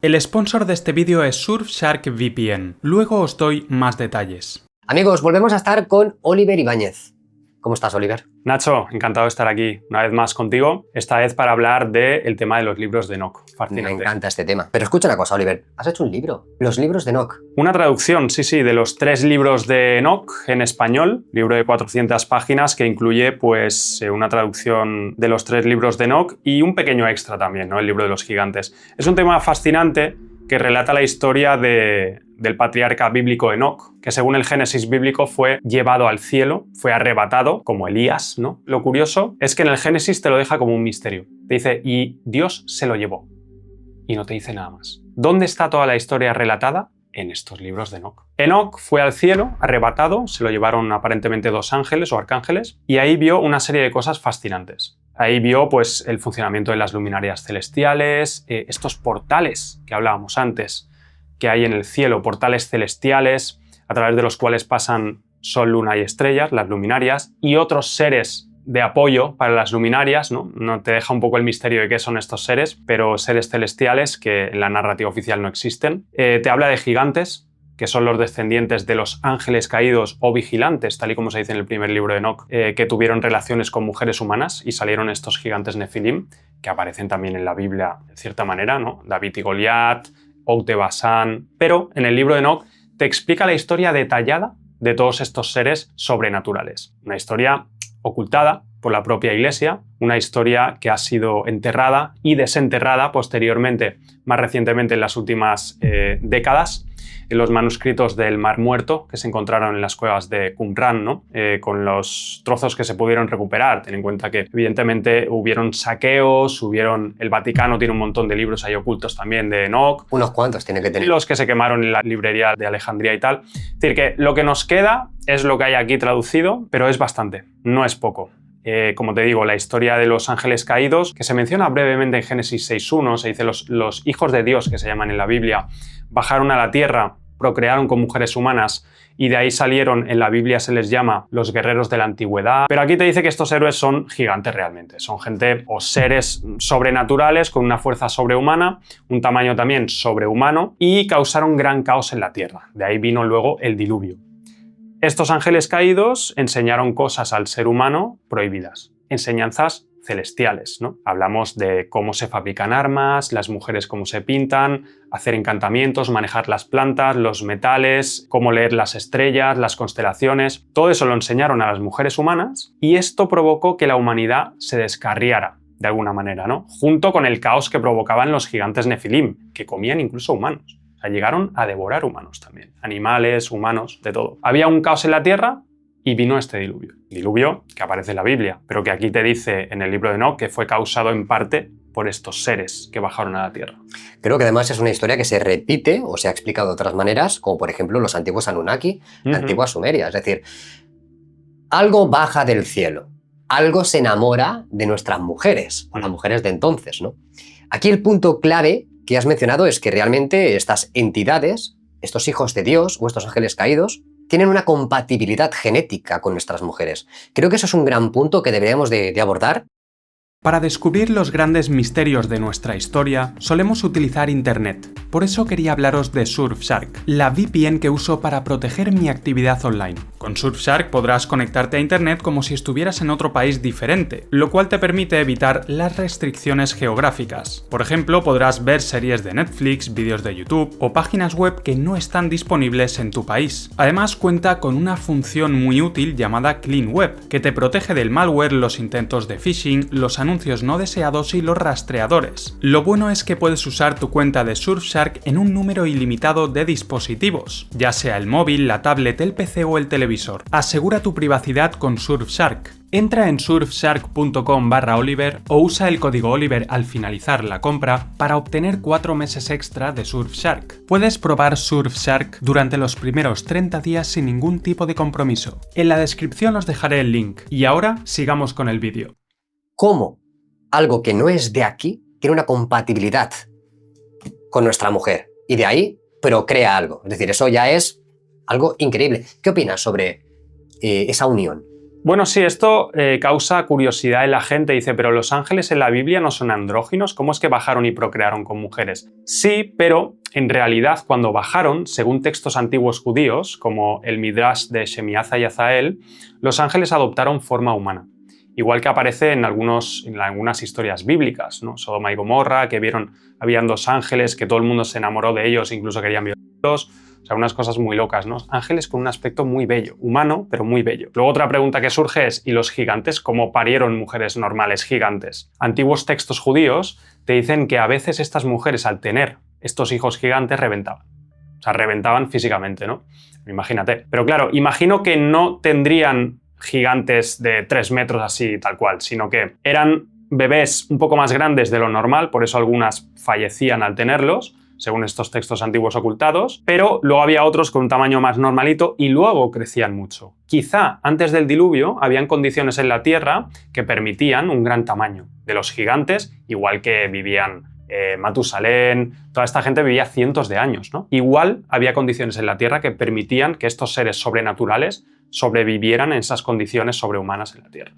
El sponsor de este vídeo es Surfshark VPN. Luego os doy más detalles. Amigos, volvemos a estar con Oliver Ibáñez. ¿Cómo estás, Oliver? Nacho, encantado de estar aquí una vez más contigo, esta vez para hablar del tema de los libros de Enoch. Fascinante. Me encanta este tema. Pero escucha una cosa, Oliver, has hecho un libro, Los libros de Enoch. Una traducción, sí, de los 3 libros de Enoch en español, libro de 400 páginas que incluye pues una traducción de los 3 libros de Enoch y un pequeño extra también, ¿no? El libro de los gigantes. Es un tema fascinante que relata la historia del patriarca bíblico Enoch, que según el Génesis bíblico fue llevado al cielo, fue arrebatado, como Elías, ¿no? Lo curioso es que en el Génesis te lo deja como un misterio. Te dice, y Dios se lo llevó. Y no te dice nada más. ¿Dónde está toda la historia relatada? En estos libros de Enoch. Enoch fue al cielo, arrebatado, se lo llevaron aparentemente 2 ángeles o arcángeles, y ahí vio una serie de cosas fascinantes. Ahí vio pues, el funcionamiento de las luminarias celestiales, estos portales que hablábamos antes, que hay en el cielo, portales celestiales, a través de los cuales pasan sol, luna y estrellas, las luminarias, y otros seres de apoyo para las luminarias, ¿no? No te deja un poco el misterio de qué son estos seres, pero seres celestiales que en la narrativa oficial no existen. Te habla de gigantes, que son los descendientes de los ángeles caídos o vigilantes, tal y como se dice en el primer libro de Enoch, que tuvieron relaciones con mujeres humanas y salieron estos gigantes Nefilim, que aparecen también en la Biblia de cierta manera, ¿no? David y Goliat, Og de Basán. Pero en el libro de Enoch te explica la historia detallada de todos estos seres sobrenaturales. Una historia ocultada por la propia Iglesia, una historia que ha sido enterrada y desenterrada posteriormente, más recientemente en las últimas décadas, en los manuscritos del Mar Muerto que se encontraron en las cuevas de Qumran, ¿no? Con los trozos que se pudieron recuperar. Ten en cuenta que evidentemente hubieron saqueos, el Vaticano tiene un montón de libros ahí ocultos también de Enoch. Unos cuantos tiene que tener. Los que se quemaron en la librería de Alejandría y tal. Es decir, que lo que nos queda es lo que hay aquí traducido, pero es bastante, no es poco. Como te digo, la historia de los ángeles caídos, que se menciona brevemente en Génesis 6.1, se dice los hijos de Dios, que se llaman en la Biblia, bajaron a la tierra, procrearon con mujeres humanas y de ahí salieron, en la Biblia se les llama los guerreros de la antigüedad. Pero aquí te dice que estos héroes son gigantes realmente, son gente o seres sobrenaturales con una fuerza sobrehumana, un tamaño también sobrehumano y causaron gran caos en la tierra. De ahí vino luego el diluvio. Estos ángeles caídos enseñaron cosas al ser humano prohibidas, enseñanzas celestiales, ¿no? Hablamos de cómo se fabrican armas, las mujeres cómo se pintan, hacer encantamientos, manejar las plantas, los metales, cómo leer las estrellas, las constelaciones. Todo eso lo enseñaron a las mujeres humanas y esto provocó que la humanidad se descarriara de alguna manera, ¿no? Junto con el caos que provocaban los gigantes Nefilim, que comían incluso humanos. O sea, llegaron a devorar humanos también, animales, humanos, de todo. Había un caos en la tierra y vino este diluvio. Diluvio que aparece en la Biblia, pero que aquí te dice en el libro de Enoch que fue causado en parte por estos seres que bajaron a la tierra. Creo que además es una historia que se repite o se ha explicado de otras maneras, como por ejemplo los antiguos Anunnaki, la antigua Sumeria. Es decir, algo baja del cielo, algo se enamora de nuestras mujeres, o las mujeres de entonces, ¿no? Aquí el punto clave que has mencionado es que realmente estas entidades, estos hijos de Dios o estos ángeles caídos, tienen una compatibilidad genética con nuestras mujeres. Creo que eso es un gran punto que deberíamos de abordar. Para descubrir los grandes misterios de nuestra historia, solemos utilizar Internet. Por eso quería hablaros de Surfshark, la VPN que uso para proteger mi actividad online. Con Surfshark podrás conectarte a Internet como si estuvieras en otro país diferente, lo cual te permite evitar las restricciones geográficas. Por ejemplo, podrás ver series de Netflix, vídeos de YouTube o páginas web que no están disponibles en tu país. Además, cuenta con una función muy útil llamada Clean Web, que te protege del malware, los intentos de phishing, los anuncios no deseados y los rastreadores. Lo bueno es que puedes usar tu cuenta de Surfshark en un número ilimitado de dispositivos, ya sea el móvil, la tablet, el PC o el televisor. Asegura tu privacidad con Surfshark. Entra en surfshark.com/Oliver o usa el código Oliver al finalizar la compra para obtener 4 meses extra de Surfshark. Puedes probar Surfshark durante los primeros 30 días sin ningún tipo de compromiso. En la descripción os dejaré el link. Y ahora sigamos con el vídeo. ¿Cómo algo que no es de aquí tiene una compatibilidad con nuestra mujer? Y de ahí procrea algo. Es decir, eso ya es algo increíble. ¿Qué opinas sobre esa unión? Bueno, sí, esto causa curiosidad en la gente. Dice, pero los ángeles en la Biblia no son andróginos, ¿cómo es que bajaron y procrearon con mujeres? Sí, pero en realidad cuando bajaron, según textos antiguos judíos, como el Midrash de Shemiaza y Azael, los ángeles adoptaron forma humana. Igual que aparece en algunas historias bíblicas, ¿no? Sodoma y Gomorra, que habían dos ángeles, que todo el mundo se enamoró de ellos, incluso querían violarlos. O sea, unas cosas muy locas, ¿no? Ángeles con un aspecto muy bello, humano, pero muy bello. Luego otra pregunta que surge es, ¿y los gigantes cómo parieron mujeres normales gigantes? Antiguos textos judíos te dicen que a veces estas mujeres, al tener estos hijos gigantes, reventaban. O sea, reventaban físicamente, ¿no? Imagínate. Pero claro, imagino que no tendrían gigantes de 3 metros así, tal cual, sino que eran bebés un poco más grandes de lo normal, por eso algunas fallecían al tenerlos, según estos textos antiguos ocultados, pero luego había otros con un tamaño más normalito y luego crecían mucho. Quizá antes del diluvio habían condiciones en la Tierra que permitían un gran tamaño de los gigantes, igual que vivían Matusalén, toda esta gente vivía cientos de años, ¿no? Igual había condiciones en la Tierra que permitían que estos seres sobrenaturales sobrevivieran en esas condiciones sobrehumanas en la Tierra.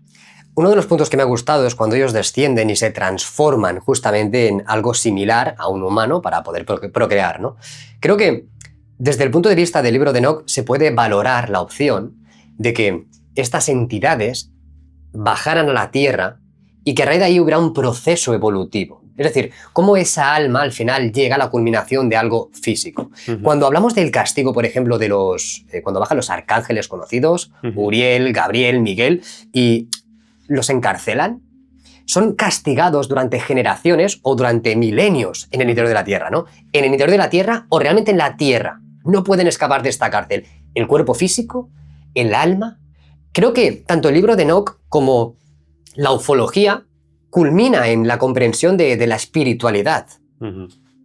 Uno de los puntos que me ha gustado es cuando ellos descienden y se transforman justamente en algo similar a un humano para poder procrear, ¿no? Creo que desde el punto de vista del libro de Enoc se puede valorar la opción de que estas entidades bajaran a la Tierra y que a raíz de ahí hubiera un proceso evolutivo. Es decir, cómo esa alma al final llega a la culminación de algo físico. Cuando hablamos del castigo, por ejemplo, de cuando bajan los arcángeles conocidos, Uriel, Gabriel, Miguel, y los encarcelan, son castigados durante generaciones o durante milenios en el interior de la Tierra, ¿no? En el interior de la Tierra o realmente en la Tierra. No pueden escapar de esta cárcel. El cuerpo físico, el alma. Creo que tanto el libro de Enoc como la ufología culmina en la comprensión de la espiritualidad.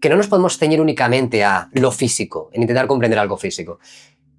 Que no nos podemos ceñir únicamente a lo físico, en intentar comprender algo físico.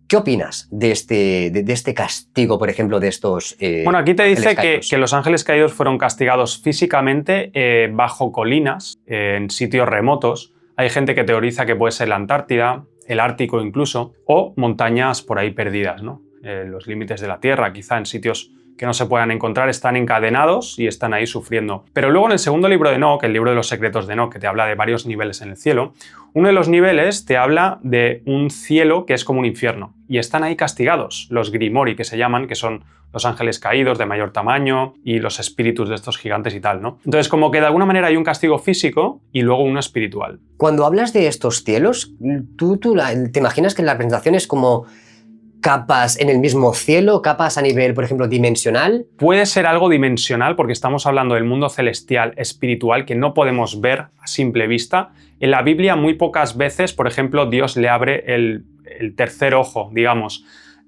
¿Qué opinas de este castigo, por ejemplo, de estos Bueno, aquí te dice que los ángeles caídos fueron castigados físicamente bajo colinas, en sitios remotos. Hay gente que teoriza que puede ser la Antártida, el Ártico incluso, o montañas por ahí perdidas, ¿no? Los límites de la Tierra, quizá en sitios que no se puedan encontrar, están encadenados y están ahí sufriendo. Pero luego en el segundo libro de Enoc, el libro de los secretos de Enoc, que te habla de varios niveles en el cielo, uno de los niveles te habla de un cielo que es como un infierno y están ahí castigados, los Grimory que se llaman, que son los ángeles caídos de mayor tamaño y los espíritus de estos gigantes y tal, ¿no? Entonces como que de alguna manera hay un castigo físico y luego uno espiritual. Cuando hablas de estos cielos, ¿tú te imaginas que la representación es como capas en el mismo cielo, capas a nivel, por ejemplo, dimensional? Puede ser algo dimensional porque estamos hablando del mundo celestial, espiritual, que no podemos ver a simple vista. En la Biblia muy pocas veces, por ejemplo, Dios le abre el tercer ojo, digamos,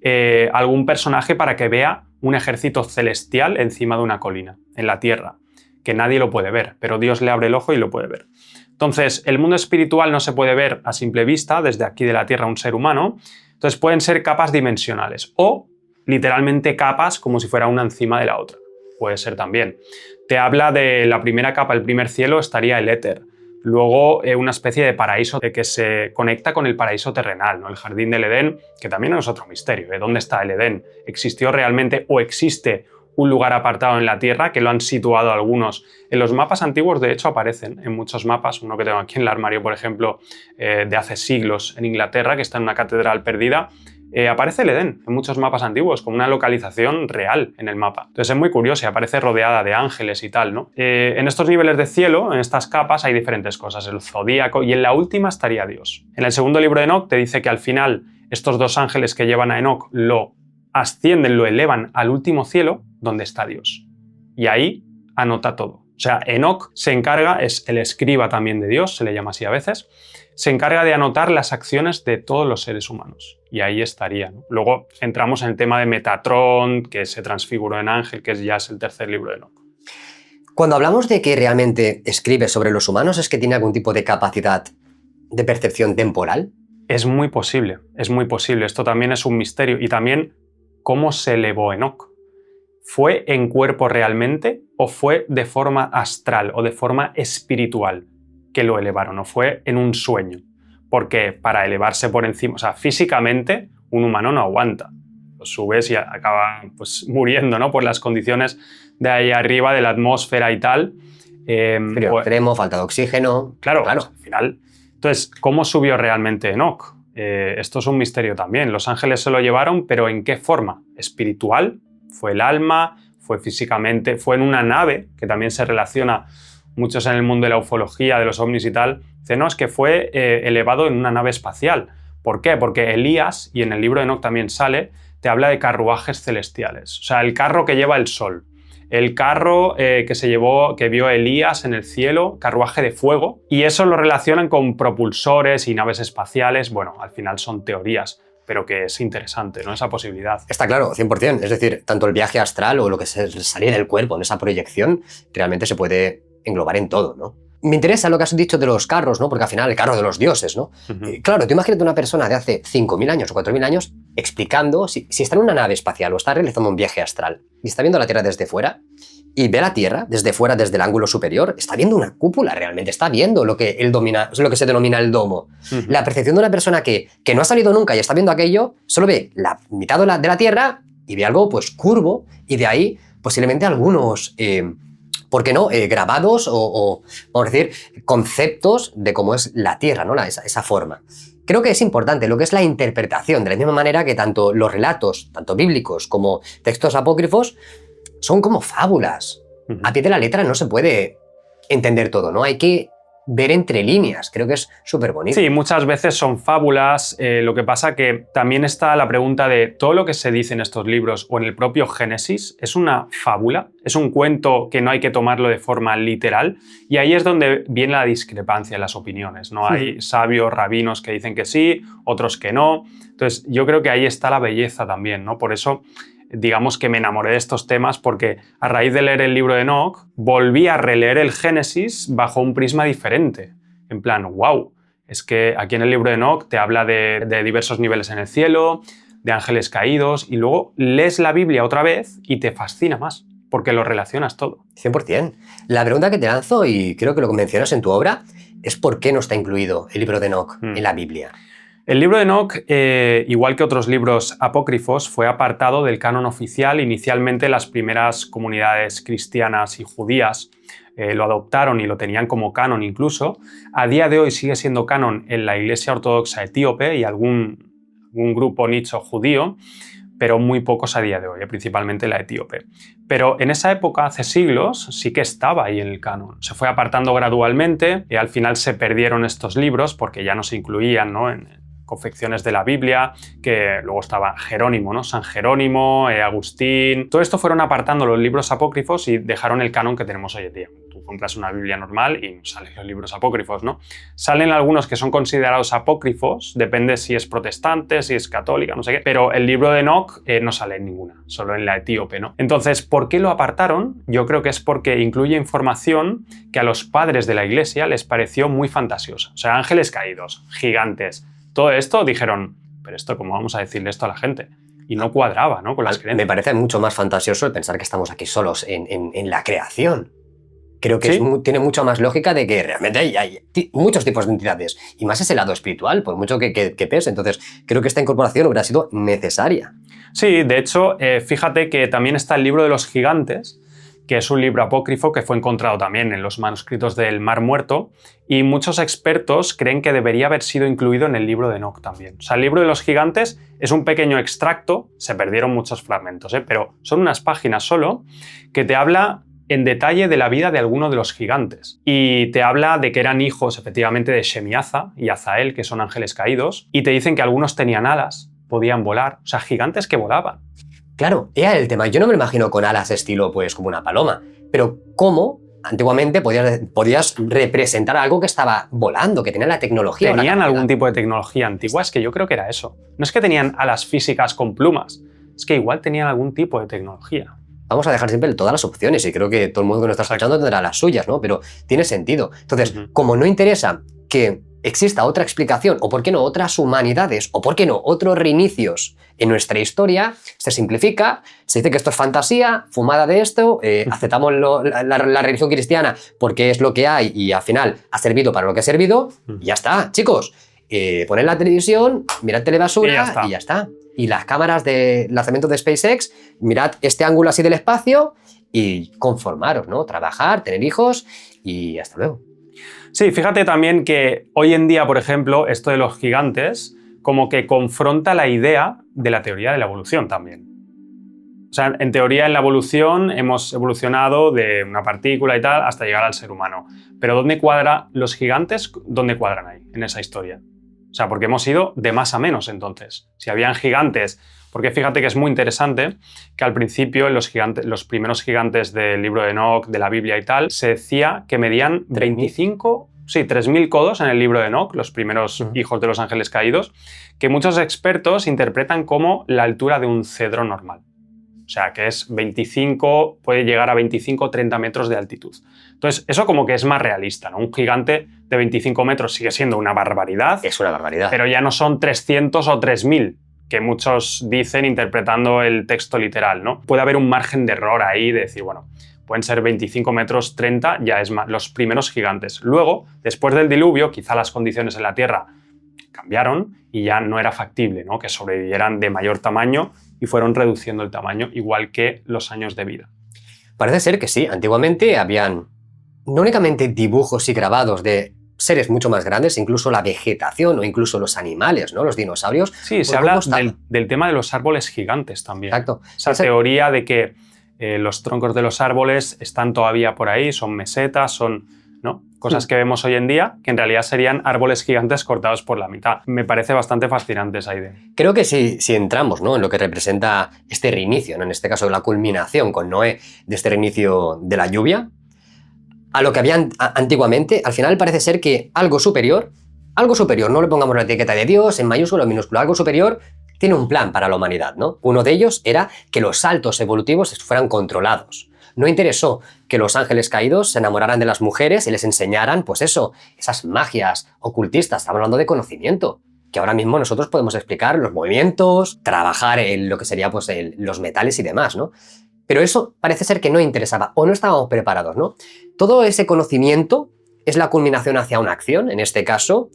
a algún personaje para que vea un ejército celestial encima de una colina, en la tierra, que nadie lo puede ver, pero Dios le abre el ojo y lo puede ver. Entonces, el mundo espiritual no se puede ver a simple vista, desde aquí de la tierra un ser humano. Entonces pueden ser capas dimensionales o literalmente capas como si fuera una encima de la otra. Puede ser también. Te habla de la primera capa, el primer cielo, estaría el éter. Luego una especie de paraíso que se conecta con el paraíso terrenal, ¿no? El jardín del Edén, que también es otro misterio. ¿Dónde está el Edén? ¿Existió realmente o existe un lugar apartado en la Tierra que lo han situado algunos? En los mapas antiguos, de hecho, aparecen en muchos mapas. Uno que tengo aquí en el armario, por ejemplo, de hace siglos en Inglaterra, que está en una catedral perdida. Aparece el Edén en muchos mapas antiguos, con una localización real en el mapa. Entonces es muy curioso y aparece rodeada de ángeles y tal, ¿no? En estos niveles de cielo, en estas capas, hay diferentes cosas. El zodíaco y en la última estaría Dios. En el segundo libro de Enoc te dice que al final estos dos ángeles que llevan a Enoc lo ascienden, lo elevan al último cielo, donde está Dios. Y ahí anota todo. O sea, Enoc se encarga, es el escriba también de Dios, se le llama así a veces, se encarga de anotar las acciones de todos los seres humanos. Y ahí estaría, ¿no? Luego entramos en el tema de Metatrón, que se transfiguró en ángel, que ya es el tercer libro de Enoc. Cuando hablamos de que realmente escribe sobre los humanos, ¿es que tiene algún tipo de capacidad de percepción temporal? Es muy posible, es muy posible. Esto también es un misterio. Y también, ¿cómo se elevó Enoc? ¿Fue en cuerpo realmente o fue de forma astral o de forma espiritual que lo elevaron? ¿O fue en un sueño? Porque para elevarse por encima, o sea, físicamente un humano no aguanta. pues subes y acaba pues, muriendo, ¿no? Por las condiciones de ahí arriba, de la atmósfera y tal. Frío extremo, falta de oxígeno. Claro. Pues, al final. Entonces, ¿cómo subió realmente Enoc? Esto es un misterio también. Los ángeles se lo llevaron, pero ¿en qué forma? ¿Espiritual? ¿Fue el alma? ¿Fue físicamente? ¿Fue en una nave? Que también se relaciona muchos en el mundo de la ufología, de los ovnis y tal. Dicen, no, es que fue elevado en una nave espacial. ¿Por qué? Porque Elías, y en el libro de Enoc también sale, te habla de carruajes celestiales. O sea, el carro que lleva el sol. El carro que vio Elías en el cielo, carruaje de fuego, y eso lo relacionan con propulsores y naves espaciales. Bueno, al final son teorías, pero que es interesante, ¿no? Esa posibilidad. Está claro, 100%. Es decir, tanto el viaje astral o lo que salía del cuerpo en esa proyección realmente se puede englobar en todo, ¿no? Me interesa lo que has dicho de los carros, ¿no? Porque al final el carro de los dioses, ¿no? Claro, tú imagínate una persona de hace 5.000 años o 4.000 años explicando si está en una nave espacial o está realizando un viaje astral y está viendo la Tierra desde fuera y ve la Tierra desde fuera, desde el ángulo superior, está viendo una cúpula realmente, está viendo lo que se denomina el domo. La percepción de una persona que no ha salido nunca y está viendo aquello, solo ve la mitad de la Tierra y ve algo pues curvo y de ahí posiblemente algunos... ¿por qué no? Grabados o, vamos a decir, conceptos de cómo es la Tierra, ¿no? Esa forma. Creo que es importante lo que es la interpretación, de la misma manera que tanto los relatos, tanto bíblicos como textos apócrifos, son como fábulas. A pie de la letra no se puede entender todo, ¿no? Hay que ver entre líneas, creo que es súper bonito. Sí, muchas veces son fábulas, lo que pasa que también está la pregunta de todo lo que se dice en estos libros o en el propio Génesis, ¿es una fábula? ¿Es un cuento que no hay que tomarlo de forma literal? Y ahí es donde viene la discrepancia en las opiniones, ¿no? Hay sabios, rabinos que dicen que sí, otros que no. Entonces, yo creo que ahí está la belleza también, ¿no? Por eso digamos que me enamoré de estos temas porque a raíz de leer el libro de Enoc volví a releer el Génesis bajo un prisma diferente. En plan, wow, es que aquí en el libro de Enoc te habla de diversos niveles en el cielo, de ángeles caídos y luego lees la Biblia otra vez y te fascina más porque lo relacionas todo. 100%. La pregunta que te lanzo, y creo que lo mencionas en tu obra, es ¿por qué no está incluido el libro de Enoc en la Biblia? El libro de Enoc, igual que otros libros apócrifos, fue apartado del canon oficial. Inicialmente las primeras comunidades cristianas y judías lo adoptaron y lo tenían como canon incluso. A día de hoy sigue siendo canon en la Iglesia Ortodoxa Etíope y algún grupo nicho judío, pero muy pocos a día de hoy, principalmente la etíope. Pero en esa época, hace siglos, sí que estaba ahí en el canon. Se fue apartando gradualmente y al final se perdieron estos libros porque ya no se incluían, ¿no? en confecciones de la Biblia, que luego estaba Jerónimo, ¿no? San Jerónimo, Agustín. Todo esto fueron apartando los libros apócrifos y dejaron el canon que tenemos hoy en día. Tú compras una Biblia normal y salen los libros apócrifos, ¿no? Salen algunos que son considerados apócrifos, depende si es protestante, si es católica, no sé qué, pero el libro de Enoc no sale en ninguna, solo en la etíope, ¿no? Entonces, ¿por qué lo apartaron? Yo creo que es porque incluye información que a los padres de la Iglesia les pareció muy fantasiosa. O sea, ángeles caídos, gigantes. Todo esto dijeron, pero esto, ¿cómo vamos a decirle esto a la gente? Y no cuadraba, ¿no? Con las creencias. Me parece mucho más fantasioso el pensar que estamos aquí solos en la creación. Creo que ¿Sí? tiene mucho más lógica de que realmente hay muchos tipos de entidades. Y más ese lado espiritual, por mucho que pese. Entonces, creo que esta incorporación hubiera sido necesaria. Sí, de hecho, fíjate que también está el libro de los gigantes, que es un libro apócrifo que fue encontrado también en los manuscritos del Mar Muerto, y muchos expertos creen que debería haber sido incluido en el libro de Enoc también. O sea, el libro de los gigantes es un pequeño extracto, se perdieron muchos fragmentos, pero son unas páginas solo, que te habla en detalle de la vida de alguno de los gigantes. Y te habla de que eran hijos, efectivamente, de Shemiaza y Azael, que son ángeles caídos, y te dicen que algunos tenían alas, podían volar, o sea, gigantes que volaban. Claro, era el tema. Yo no me lo imagino con alas estilo, pues, como una paloma. Pero ¿cómo antiguamente podías representar algo que estaba volando, que tenía la tecnología? ¿Tenían algún tipo de tecnología antigua? Es que yo creo que era eso. No es que tenían alas físicas con plumas, es que igual tenían algún tipo de tecnología. Vamos a dejar siempre todas las opciones y creo que todo el mundo que nos está escuchando tendrá las suyas, ¿no? Pero tiene sentido. Entonces, como no interesa que exista otra explicación, o por qué no otras humanidades, o por qué no otros reinicios en nuestra historia, se simplifica, se dice que esto es fantasía, fumada de esto, aceptamos la religión cristiana porque es lo que hay y al final ha servido para lo que ha servido, y ya está, chicos. Poned la televisión, mirad telebasura y ya está. y las cámaras de lanzamiento de SpaceX, mirad este ángulo así del espacio y conformaros, ¿no? Trabajar, tener hijos y hasta luego. Sí, fíjate también que hoy en día, por ejemplo, esto de los gigantes como que confronta la idea de la teoría de la evolución también. O sea, en teoría, en la evolución hemos evolucionado de una partícula y tal hasta llegar al ser humano. Pero ¿dónde cuadra los gigantes? ¿Dónde cuadran ahí, en esa historia? O sea, porque hemos ido de más a menos entonces. Si habían gigantes... Porque fíjate que es muy interesante que al principio, en los primeros gigantes del libro de Enoch, de la Biblia y tal, se decía que medían 3.000 codos en el libro de Enoch, los primeros hijos de los ángeles caídos, que muchos expertos interpretan como la altura de un cedro normal. O sea, que es 25, puede llegar a 25 o 30 metros de altitud. Entonces, eso como que es más realista, ¿no? Un gigante de 25 metros sigue siendo una barbaridad. Es una barbaridad. Pero ya no son 300 o 3.000, que muchos dicen interpretando el texto literal, ¿no? Puede haber un margen de error ahí de decir, bueno, pueden ser 25 metros, 30, ya es más, los primeros gigantes. Luego, después del diluvio, quizá las condiciones en la Tierra cambiaron y ya no era factible, ¿no? Que sobrevivieran de mayor tamaño y fueron reduciendo el tamaño, igual que los años de vida. Parece ser que sí. Antiguamente habían no únicamente dibujos y grabados de seres mucho más grandes, incluso la vegetación o incluso los animales, ¿no? Los dinosaurios. Sí, se habla del tema de los árboles gigantes también. Exacto. Esa teoría de que los troncos de los árboles están todavía por ahí, son mesetas, son, ¿no? Cosas que vemos hoy en día, que en realidad serían árboles gigantes cortados por la mitad. Me parece bastante fascinante esa idea. Creo que si entramos, ¿no?, en lo que representa este reinicio, ¿no?, en este caso la culminación con Noé de este reinicio de la lluvia, a lo que había antiguamente, al final parece ser que algo superior, no le pongamos la etiqueta de Dios en mayúsculo o minúsculo, algo superior tiene un plan para la humanidad, ¿no? Uno de ellos era que los saltos evolutivos fueran controlados. No interesó que los ángeles caídos se enamoraran de las mujeres y les enseñaran, pues eso, esas magias ocultistas. Estamos hablando de conocimiento, que ahora mismo nosotros podemos explicar los movimientos, trabajar en lo que sería pues, los metales y demás, ¿no? Pero eso parece ser que no interesaba o no estábamos preparados, ¿no? Todo ese conocimiento es la culminación hacia una acción. En este caso,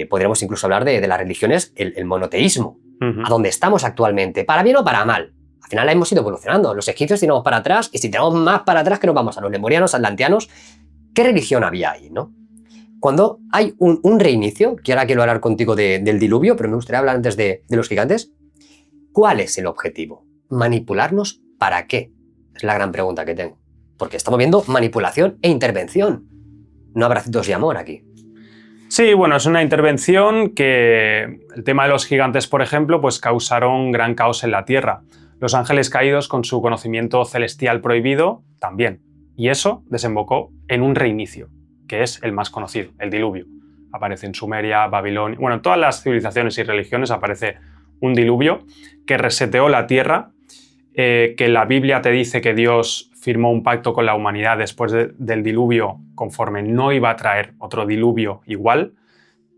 podríamos incluso hablar de las religiones, el monoteísmo, a donde estamos actualmente, para bien o para mal. Al final hemos ido evolucionando. Los egipcios tiramos para atrás y si tiramos más para atrás que nos vamos a los lemurianos, atlanteanos. ¿Qué religión había ahí, no? Cuando hay un reinicio, que ahora quiero hablar contigo del diluvio, pero me gustaría hablar antes de los gigantes, ¿cuál es el objetivo? ¿Manipularnos para qué? Es la gran pregunta que tengo. Porque estamos viendo manipulación e intervención. No abracitos y amor aquí. Sí, bueno, es una intervención que el tema de los gigantes, por ejemplo, pues causaron gran caos en la Tierra. Los ángeles caídos, con su conocimiento celestial prohibido, también. Y eso desembocó en un reinicio, que es el más conocido, el diluvio. Aparece en Sumeria, Babilonia... Bueno, en todas las civilizaciones y religiones aparece un diluvio que reseteó la Tierra, que la Biblia te dice que Dios firmó un pacto con la humanidad después del diluvio, conforme no iba a traer otro diluvio igual,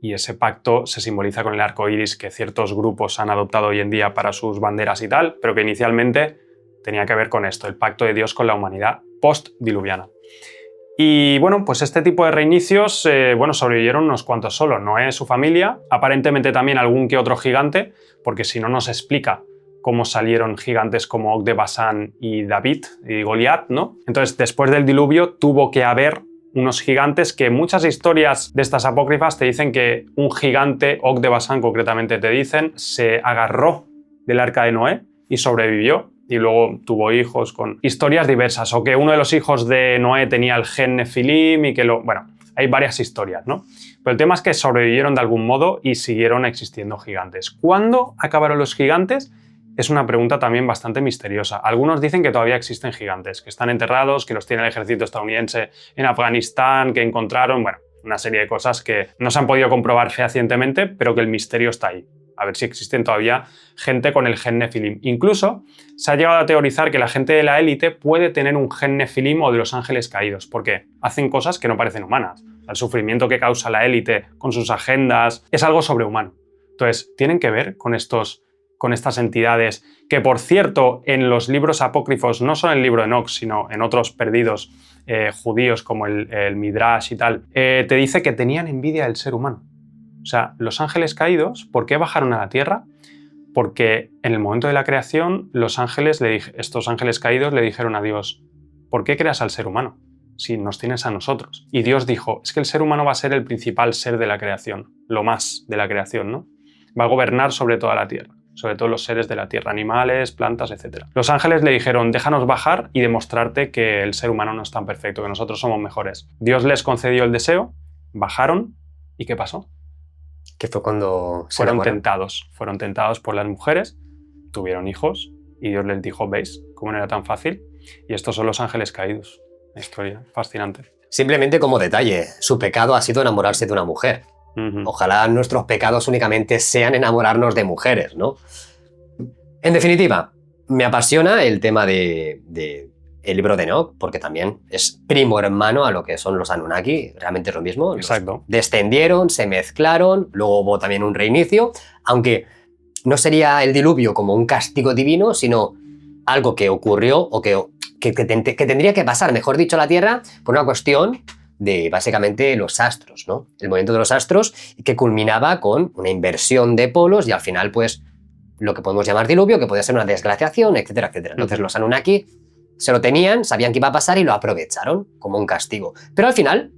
y ese pacto se simboliza con el arco iris que ciertos grupos han adoptado hoy en día para sus banderas y tal, pero que inicialmente tenía que ver con esto, el pacto de Dios con la humanidad post-diluviana. Y bueno, pues este tipo de reinicios, sobrevivieron unos cuantos solo. Noé, su familia, aparentemente también algún que otro gigante, porque si no nos explica cómo salieron gigantes como Og de Basán y David y Goliat, ¿no? Entonces, después del diluvio tuvo que haber unos gigantes que muchas historias de estas apócrifas te dicen que un gigante, Og de Basán concretamente te dicen, se agarró del arca de Noé y sobrevivió y luego tuvo hijos con historias diversas, o que uno de los hijos de Noé tenía el gen Nefilim y que bueno, hay varias historias, ¿no? Pero el tema es que sobrevivieron de algún modo y siguieron existiendo gigantes. ¿Cuándo acabaron los gigantes? Es una pregunta también bastante misteriosa. Algunos dicen que todavía existen gigantes, que están enterrados, que los tiene el ejército estadounidense en Afganistán, que encontraron, bueno, una serie de cosas que no se han podido comprobar fehacientemente, pero que el misterio está ahí. A ver si existen todavía gente con el gen Nefilim. Incluso se ha llegado a teorizar que la gente de la élite puede tener un gen Nefilim o de los ángeles caídos, porque hacen cosas que no parecen humanas. El sufrimiento que causa la élite con sus agendas es algo sobrehumano. Entonces, tienen que ver con estas entidades, que por cierto en los libros apócrifos, no solo en el libro de Enoch, sino en otros perdidos judíos como el Midrash y tal, te dice que tenían envidia del ser humano. O sea, los ángeles caídos, ¿por qué bajaron a la tierra? Porque en el momento de la creación, estos ángeles caídos le dijeron a Dios, ¿por qué creas al ser humano si nos tienes a nosotros? Y Dios dijo, es que el ser humano va a ser el principal ser de la creación, lo más de la creación, ¿no? Va a gobernar sobre toda la tierra, sobre todos los seres de la tierra, animales, plantas, etc. Los ángeles le dijeron, déjanos bajar y demostrarte que el ser humano no es tan perfecto, que nosotros somos mejores. Dios les concedió el deseo, bajaron, ¿y qué pasó? Que fue cuando fueron tentados por las mujeres, tuvieron hijos y Dios les dijo, ¿veis cómo no era tan fácil? Y estos son los ángeles caídos. Una historia fascinante. Simplemente como detalle, su pecado ha sido enamorarse de una mujer. Ojalá nuestros pecados únicamente sean enamorarnos de mujeres, ¿no? En definitiva, me apasiona el tema el libro de Enoch, porque también es primo hermano a lo que son los Anunnaki, realmente es lo mismo. Exacto. Los descendieron, se mezclaron, luego hubo también un reinicio, aunque no sería el diluvio como un castigo divino, sino algo que ocurrió o que tendría que pasar, mejor dicho, a la Tierra por una cuestión de básicamente los astros, ¿no? El movimiento de los astros que culminaba con una inversión de polos y al final, pues, lo que podemos llamar diluvio, que podía ser una desglaciación, etcétera, etcétera. Entonces los Anunnaki se lo tenían, sabían que iba a pasar y lo aprovecharon como un castigo. Pero al final,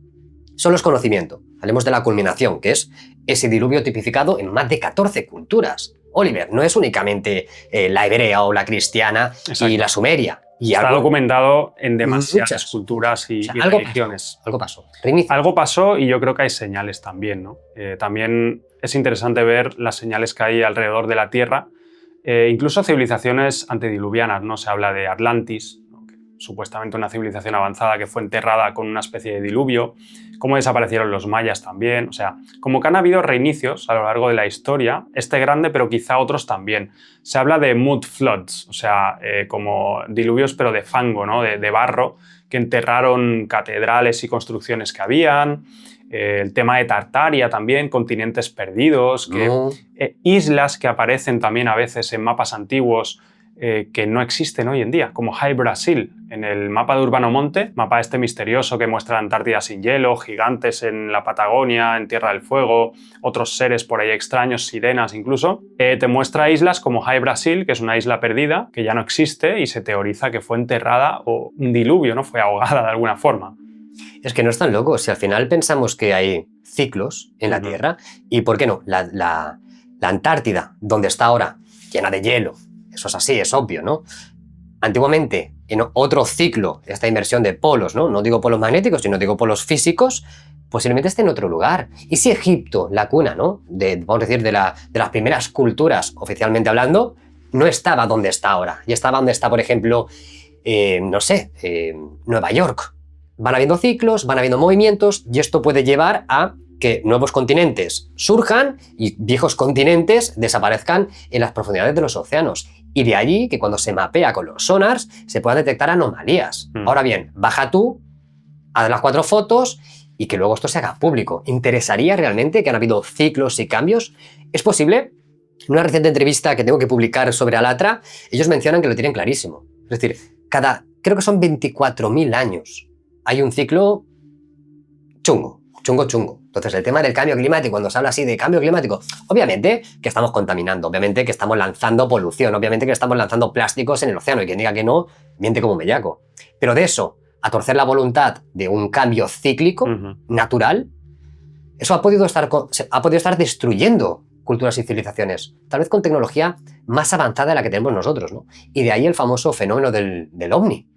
solo es conocimiento. Hablemos de la culminación, que es ese diluvio tipificado en más de 14 culturas. Oliver, no es únicamente la hebrea o la cristiana. Exacto. Y la sumeria. Y está documentado en demasiadas culturas y religiones. Algo pasó. Algo pasó y yo creo que hay señales también, ¿no? También es interesante ver las señales que hay alrededor de la Tierra, incluso civilizaciones antediluvianas, ¿no? Se habla de Atlantis, ¿no? Que supuestamente una civilización avanzada que fue enterrada con una especie de diluvio, cómo desaparecieron los mayas también, o sea, como que han habido reinicios a lo largo de la historia, este grande, pero quizá otros también. Se habla de mud floods, o sea, como diluvios pero de fango, ¿no? de barro, que enterraron catedrales y construcciones que habían. El tema de Tartaria también, continentes perdidos, islas que aparecen también a veces en mapas antiguos que no existen hoy en día, como High Brasil, en el mapa de Urbano Monte, mapa este misterioso que muestra la Antártida sin hielo, gigantes en la Patagonia, en Tierra del Fuego, otros seres por ahí extraños, sirenas incluso. Te muestra islas como High Brasil, que es una isla perdida, que ya no existe y se teoriza que fue enterrada o un diluvio, ¿no? Fue ahogada de alguna forma. Es que no es tan loco, si al final pensamos que hay ciclos en la Tierra, y ¿por qué no? La Antártida, donde está ahora, llena de hielo, eso es así, es obvio, ¿no? Antiguamente, en otro ciclo, esta inversión de polos, ¿no? No digo polos magnéticos, sino digo polos físicos, posiblemente esté en otro lugar. ¿Y si Egipto, la cuna, ¿no? Vamos a decir, de las primeras culturas, oficialmente hablando, no estaba donde está ahora? Y estaba donde está, por ejemplo, no sé, Nueva York. Van habiendo ciclos, van habiendo movimientos, y esto puede llevar a que nuevos continentes surjan y viejos continentes desaparezcan en las profundidades de los océanos. Y de allí que cuando se mapea con los sonars se puedan detectar anomalías. Ahora bien, baja tú, haz las 4 fotos y que luego esto se haga público. ¿Interesaría realmente que han habido ciclos y cambios? ¿Es posible? En una reciente entrevista que tengo que publicar sobre Alatra, ellos mencionan que lo tienen clarísimo. Es decir, creo que son 24.000 años. Hay un ciclo chungo. Entonces, el tema del cambio climático, cuando se habla así de cambio climático, obviamente que estamos contaminando, obviamente que estamos lanzando polución, obviamente que estamos lanzando plásticos en el océano, y quien diga que no, miente como bellaco. Pero de eso, a torcer la voluntad de un cambio cíclico, natural, eso ha podido estar destruyendo culturas y civilizaciones, tal vez con tecnología más avanzada de la que tenemos nosotros, ¿no? Y de ahí el famoso fenómeno del ovni.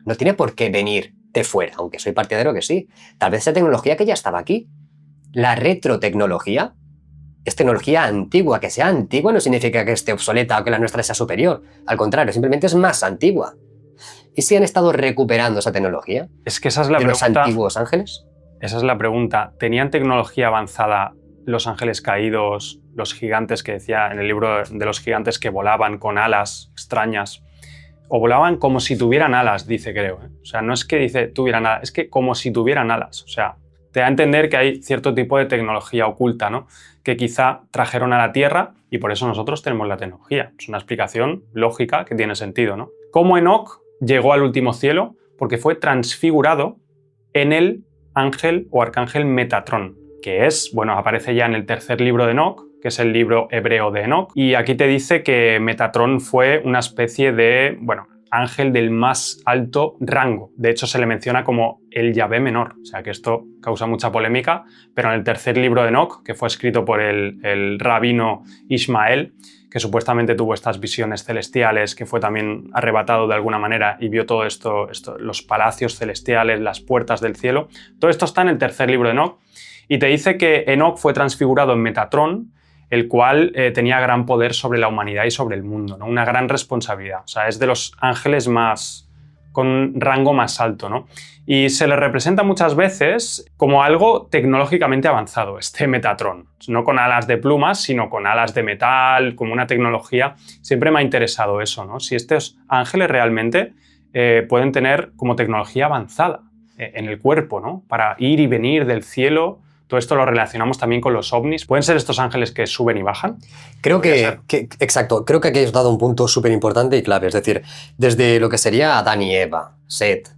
No tiene por qué venir de fuera, aunque soy partidario que sí. Tal vez sea tecnología que ya estaba aquí. La retrotecnología es tecnología antigua. Que sea antigua no significa que esté obsoleta o que la nuestra sea superior. Al contrario, simplemente es más antigua. ¿Y si han estado recuperando esa tecnología? Es que esa es la pregunta. ¿Los antiguos ángeles? Esa es la pregunta. ¿Tenían tecnología avanzada los ángeles caídos, los gigantes que decía en el libro de los gigantes que volaban con alas extrañas? O volaban como si tuvieran alas, dice, creo. O sea, no es que dice tuvieran alas, es que como si tuvieran alas. O sea, te da a entender que hay cierto tipo de tecnología oculta, ¿no? Que quizá trajeron a la Tierra y por eso nosotros tenemos la tecnología. Es una explicación lógica que tiene sentido, ¿no? ¿Cómo Enoch llegó al último cielo? Porque fue transfigurado en el ángel o arcángel Metatrón, que es, bueno, aparece ya en el tercer libro de Enoch, que es el libro hebreo de Enoch, y aquí te dice que Metatrón fue una especie de, bueno, ángel del más alto rango. De hecho, se le menciona como el Yahvé menor, o sea que esto causa mucha polémica, pero en el tercer libro de Enoch, que fue escrito por el rabino Ismael, que supuestamente tuvo estas visiones celestiales, que fue también arrebatado de alguna manera y vio todo esto, los palacios celestiales, las puertas del cielo, todo esto está en el tercer libro de Enoch, y te dice que Enoch fue transfigurado en Metatrón, el cual tenía gran poder sobre la humanidad y sobre el mundo, ¿no? Una gran responsabilidad. O sea, es de los ángeles con un rango más alto, ¿no? Y se le representa muchas veces como algo tecnológicamente avanzado, este Metatrón. No con alas de plumas, sino con alas de metal, como una tecnología. Siempre me ha interesado eso, ¿no? Si estos ángeles realmente pueden tener como tecnología avanzada en el cuerpo, ¿no? Para ir y venir del cielo. Todo esto lo relacionamos también con los ovnis. ¿Pueden ser estos ángeles que suben y bajan? Creo exacto, creo que aquí has dado un punto súper importante y clave. Es decir, desde lo que sería Adán y Eva, Set,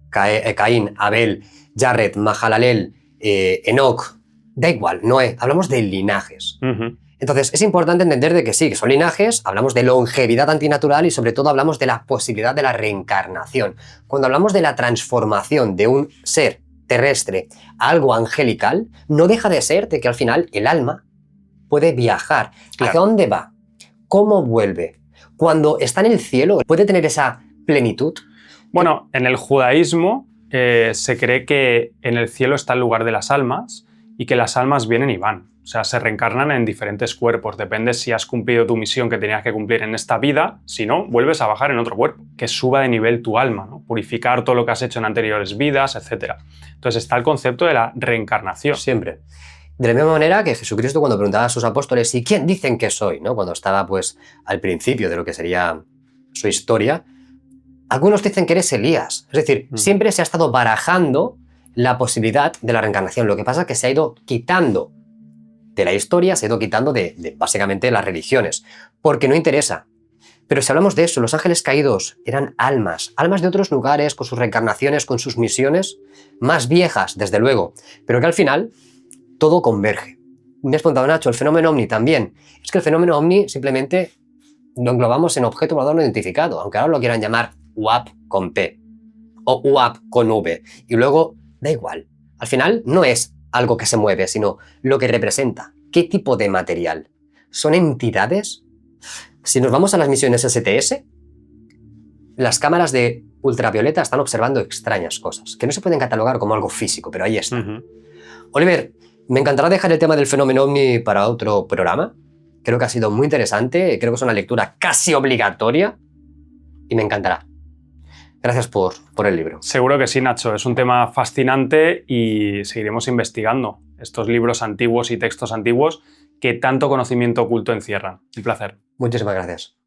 Caín, Abel, Jared, Mahalalel, Enoch, da igual, Noé, hablamos de linajes. Entonces, es importante entender de que sí, que son linajes, hablamos de longevidad antinatural y sobre todo hablamos de la posibilidad de la reencarnación. Cuando hablamos de la transformación de un ser terrestre a algo angelical, no deja de ser de que al final el alma puede viajar. Claro. ¿Hacia dónde va? ¿Cómo vuelve? Cuando está en el cielo, ¿puede tener esa plenitud? Bueno, en el judaísmo se cree que en el cielo está el lugar de las almas y que las almas vienen y van. O sea, se reencarnan en diferentes cuerpos. Depende si has cumplido tu misión que tenías que cumplir en esta vida. Si no, vuelves a bajar en otro cuerpo. Que suba de nivel tu alma, ¿no? Purificar todo lo que has hecho en anteriores vidas, etc. Entonces está el concepto de la reencarnación. Siempre. De la misma manera que Jesucristo, cuando preguntaba a sus apóstoles ¿y quién dicen que soy?, ¿no? Cuando estaba pues al principio de lo que sería su historia, algunos dicen que eres Elías. Es decir, siempre se ha estado barajando la posibilidad de la reencarnación. Lo que pasa es que se ha ido quitando de la historia, se ha ido quitando de básicamente las religiones, porque no interesa. Pero si hablamos de eso, los ángeles caídos eran almas de otros lugares, con sus reencarnaciones, con sus misiones, más viejas, desde luego, pero que al final todo converge. Me has preguntado, Nacho, el fenómeno ovni también. Es que el fenómeno ovni simplemente lo englobamos en objeto volador no identificado, aunque ahora lo quieran llamar UAP con P o UAP con V, y luego da igual. Al final no es algo que se mueve, sino lo que representa. ¿Qué tipo de material? ¿Son entidades? Si nos vamos a las misiones STS, las cámaras de ultravioleta están observando extrañas cosas, que no se pueden catalogar como algo físico, pero ahí están. Oliver, me encantará dejar el tema del fenómeno ovni para otro programa. Creo que ha sido muy interesante, creo que es una lectura casi obligatoria y me encantará. Gracias por el libro. Seguro que sí, Nacho. Es un tema fascinante y seguiremos investigando estos libros antiguos y textos antiguos que tanto conocimiento oculto encierran. Un placer. Muchísimas gracias.